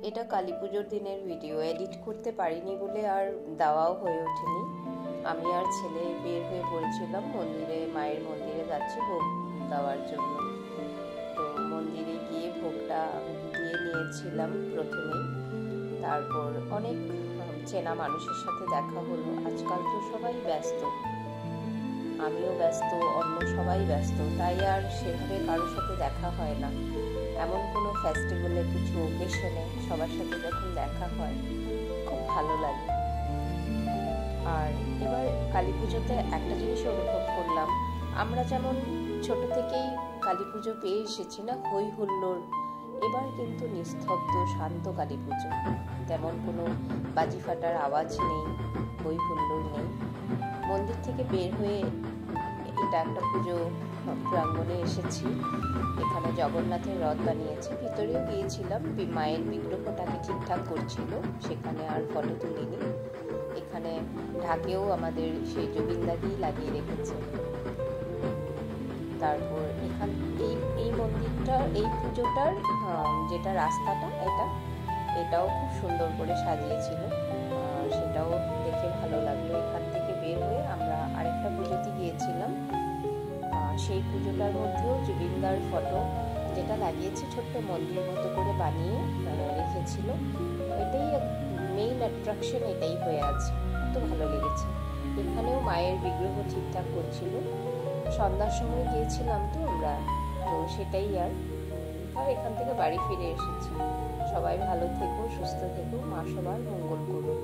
এটা কালী পুজোর দিনের ভিডিও, এডিট করতে পারিনি বলে আর দেওয়াও হয়ে ওঠেনি। আমি আর ছেলে বের হয়ে পড়েছিলাম মন্দিরে, মায়ের মন্দিরে যাচ্ছি ভোগ দেওয়ার জন্য। তো মন্দিরে গিয়ে ভোগটা দিয়ে নিয়েছিলাম প্রথমেই। তারপর অনেক চেনা মানুষের সাথে দেখা হলো। আজকাল তো সবাই ব্যস্ত, আমিও ব্যস্ত, অন্য সবাই ব্যস্ত, তাই আর সেভাবে কারোর সাথে দেখা হয় না। এমন কোনো ফেস্টিভ্যালে, কিছু ওকেশনে সবার সাথে যখন দেখা হয় খুব ভালো লাগে। আর এবার কালী পুজোতে একটা জিনিস অনুভব করলাম, আমরা যেমন ছোট থেকেই কালী পুজো পেয়ে এসেছি না, হই হুল্লোড়, এবার কিন্তু নিস্তব্ধ শান্ত কালী পুজো। তেমন কোনো বাজি ফাটার আওয়াজ নেই, হই হুল্লোড় নেই। মন্দির থেকে বের হয়ে এটা একটা পুজো প্রাঙ্গণে এসেছি। এখানে জগন্নাথের রথ বানিয়েছে, ভিতরেও গিয়েছিলাম, মায়ের বিগ্রহটাকে ঠিকঠাক করছিল, সেখানে আর ফটো তুলিনি। এখানে ঢাকেও আমাদের সেই জবিনদাকেই লাগিয়ে রেখেছে। তারপর এই মন্দিরটা, এই পুজোটার যেটা রাস্তাটা, এটাও খুব সুন্দর করে সাজিয়েছিল, সেটাও দেখে ভালো লাগলো। এখান থেকে বের হয়ে আমরা আরেকটা পুজোতে গিয়েছিলাম। সেই পুজোটার মধ্যেও জুবিনদার ফটো যেটা লাগিয়েছে, ছোট্ট মন্দির মতো করে বানিয়ে রেখেছিল। এটাই মেইন অ্যাট্রাকশন, এটাই হয়ে আছে, তো ভালো লেগেছে। এখানেও মায়ের বিগ্রহ ঠিকঠাক করছিল। সন্ধ্যার সময় গিয়েছিলাম তো আমরা, তো সেটাই আর এখান থেকে বাড়ি ফিরে এসেছি। সবাই ভালো থেকো, সুস্থ থেকো, মা সবার মঙ্গল করুন।